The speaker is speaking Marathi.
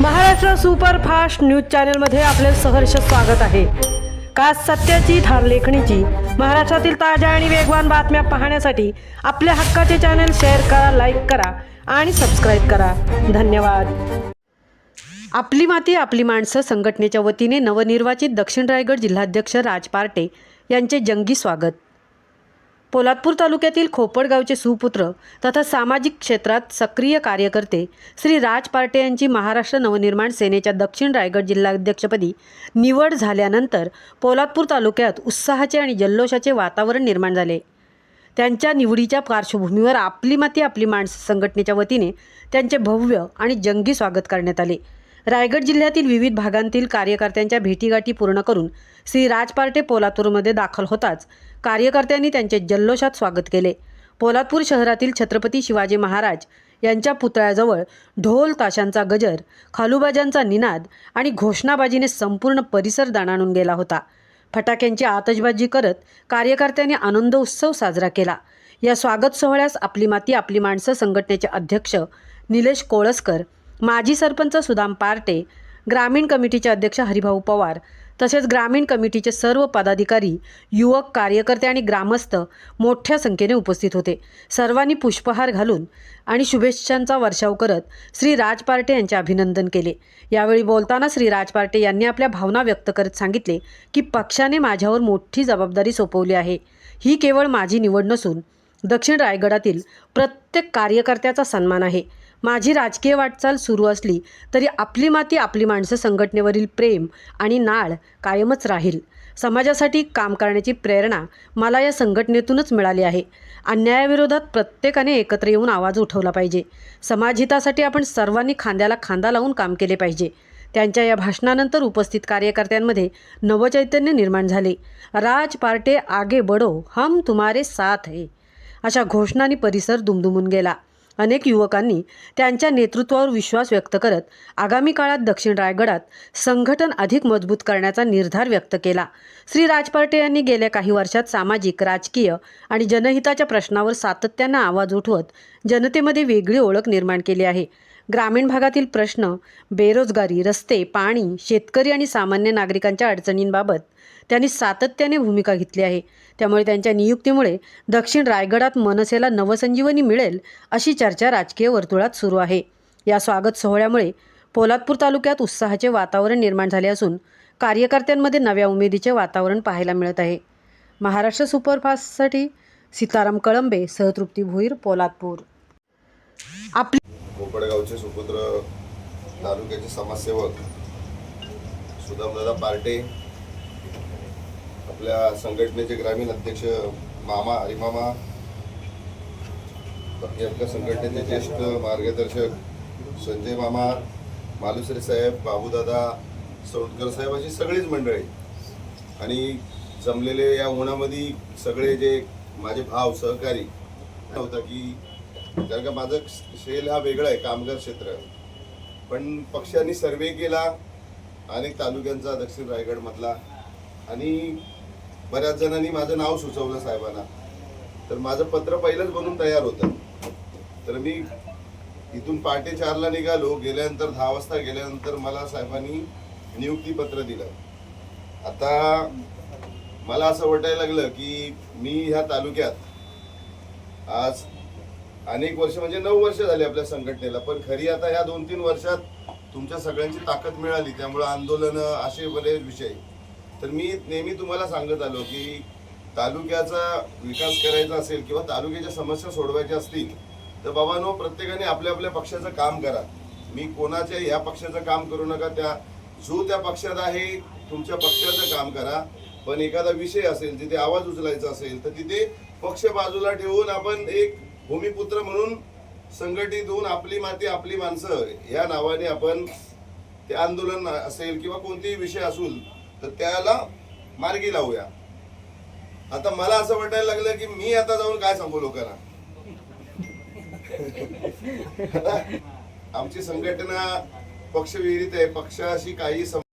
महाराष्ट्र सुपरफास्ट न्यूज चॅनलमध्ये आपले सहर्ष स्वागत आहे। खास सत्याची थार लेखणीची महाराष्ट्रातील ताज्या आणि वेगवान बातम्या पाहण्यासाठी आपल्या हक्काचे चॅनल शेअर करा, लाईक करा आणि सबस्क्राइब करा। धन्यवाद। आपली माती आपली माणसं संघटनेच्या वतीने नवनिर्वाचित दक्षिण रायगड जिल्हाध्यक्ष राज पार्टे यांचे जंगी स्वागत। पोलादपूर तालुक्यातील खोपडगावचे सुपुत्र तथा सामाजिक क्षेत्रात सक्रिय कार्यकर्ते श्री राज पार्टे यांची महाराष्ट्र नवनिर्माण सेनेच्या दक्षिण रायगड जिल्हाध्यक्षपदी निवड झाल्यानंतर पोलादपूर तालुक्यात उत्साहाचे आणि जल्लोषाचे वातावरण निर्माण झाले। त्यांच्या निवडीच्या पार्श्वभूमीवर आपली माती आपली माणसं संघटनेच्या वतीने त्यांचे भव्य आणि जंगी स्वागत करण्यात आले। रायगड जिल्ह्यातील विविध भागांतील कार्यकर्त्यांच्या भेटीगाठी पूर्ण करून श्री राज पार्टे पोलादपूरमध्ये दाखल होताच कार्यकर्त्यांनी त्यांचे जल्लोषात स्वागत केले। पोलादपूर शहरातील छत्रपती शिवाजी महाराज यांच्या पुतळ्याजवळ ढोल ताशांचा गजर, खालूबाजांचा निनाद आणि घोषणाबाजीने संपूर्ण परिसर दणाणून गेला होता। फटाक्यांची आतषबाजी करत कार्यकर्त्यांनी आनंद उत्सव साजरा केला। या स्वागत सोहळ्यास आपली माती आपली माणसं संघटनेचे अध्यक्ष निलेश कोळसकर, माजी सरपंच सुदाम पार्टे, ग्रामीण कमिटीचे अध्यक्ष हरिभाऊ पवार तसेच ग्रामीण कमिटीचे सर्व पदाधिकारी, युवक, कार्यकर्ते आणि ग्रामस्थ मोठ्या संख्येने उपस्थित होते। सर्वांनी पुष्पहार घालून आणि शुभेच्छांचा वर्षाव करत श्री राज पार्टे यांचे अभिनंदन केले। यावेळी बोलताना श्री राज पार्टे यांनी आपल्या भावना व्यक्त करत सांगितले की पक्षाने माझ्यावर मोठी जबाबदारी सोपवली आहे। ही केवळ माझी निवड नसून दक्षिण रायगडातील प्रत्येक कार्यकर्त्याचा सन्मान आहे। माझी राजकीय वाटचाल सुरू असली तरी आपली माती आपली माणसं संघटनेवरील प्रेम आणि नाळ कायमच राहील। समाजासाठी काम करण्याची प्रेरणा मला या संघटनेतूनच मिळाली आहे। अन्यायाविरोधात प्रत्येकाने एकत्र येऊन आवाज उठवला पाहिजे। समाजहितासाठी आपण सर्वांनी खांद्याला खांदा लावून काम केले पाहिजे। त्यांच्या या भाषणानंतर उपस्थित कार्यकर्त्यांमध्ये नवचैतन्य निर्माण झाले। राज पार्टे आगे बढ़ो, हम तुम्हारे साथ है अशा घोषणांनी परिसर दुमदुमून गेला। अनेक युवकांनी त्यांच्या नेतृत्वावर विश्वास व्यक्त करत आगामी काळात दक्षिण रायगडात संघटन अधिक मजबूत करण्याचा निर्धार व्यक्त केला। श्री राज पार्टे यांनी गेल्या काही वर्षात सामाजिक, राजकीय आणि जनहिताच्या प्रश्नावर सातत्याने आवाज उठवत जनतेमध्ये वेगळी ओळख निर्माण केली आहे। ग्रामीण भागातील प्रश्न, बेरोजगारी, रस्ते, पाणी, शेतकरी आणि सामान्य नागरिकांच्या अडचणींबाबत त्यांनी सातत्याने भूमिका घेतली आहे। त्यामुळे त्यांच्या नियुक्तीमुळे दक्षिण रायगडात मनसेला नवसंजीवनी मिळेल अशी चर्चा राजकीय वर्तुळात सुरू आहे। या स्वागत सोहळ्यामुळे पोलादपूर तालुक्यात उत्साहाचे वातावरण निर्माण झाले असून कार्यकर्त्यांमध्ये नव्या उमेदीचे वातावरण पाहायला मिळत आहे। महाराष्ट्र सुपरफास्टसाठी सीताराम कळंबे, सहतृप्ती भोईर, पोलादपूर। आपली खोपडगावचे सुपुत्र, तालुक्याचे समाजसेवक सुदामदादा पार्टे, आपल्या संघटनेचे ग्रामीण अध्यक्ष मामा हरिमामा, आपल्या संघटनेचे ज्येष्ठ मार्गदर्शक संजय मामा, मालुसरे साहेब, बाबूदादा, सोडकर साहेब अशी सगळीच मंडळी आणि जमलेले या उन्हामध्ये सगळे जे माझे भाव सहकारी होता की कारण का माझं शेल हा वेगळा आहे, कामगार क्षेत्र, पण पक्षाने सर्वे केला अनेक तालुक्यांचा दक्षिण रायगडमधला आणि बऱ्याच जणांनी माझं नाव सुचवलं साहेबांना। तर माझं पत्र पहिलंच बनून तयार होतं। तर मी इथून पहाटे 4ला निघालो, गेल्यानंतर 10 वाजता गेल्यानंतर मला साहेबांनी नियुक्तीपत्र दिलं। आता मला असं वाटायला लागलं की मी ह्या तालुक्यात आज अनेक वर्ष म्हणजे 9 वर्ष झाली आपल्या संघटनेला, पण खरी आता ह्या 2-3 वर्षात तुमच्या सगळ्यांची ताकद मिळाली, त्यामुळे आंदोलन असे बरेच विषय। तर मी नेहमी तुम्हाला सांगत आलो की तालुक्याचा विकास करायचा असेल किंवा तालुक्याच्या समस्या सोडवायच्या असतील तर बाबांनो प्रत्येकाने आपल्या आपल्या पक्षाचं काम करा। मी कोणाच्या ह्या पक्षाचं काम करू नका, जो त्या पक्षात आहे तुमच्या पक्षाचं काम करा। पण एखादा विषय असेल जिथे आवाज उचलायचा असेल तर तिथे पक्ष बाजूला ठेवून आपण एक भूमिपुत्र म्हणून संघटित होऊन आपली माती आपली माणसं या नावाने आपण ते आंदोलन असेल किंवा कोणतेही विषय असेल तर त्याला मार्गी लावूया। आता मला असं वाटायला लागलं की मी आता जाऊन काय सांगू लोकांना। आमची संघटना पक्षविरहित आहे, पक्षाशी काही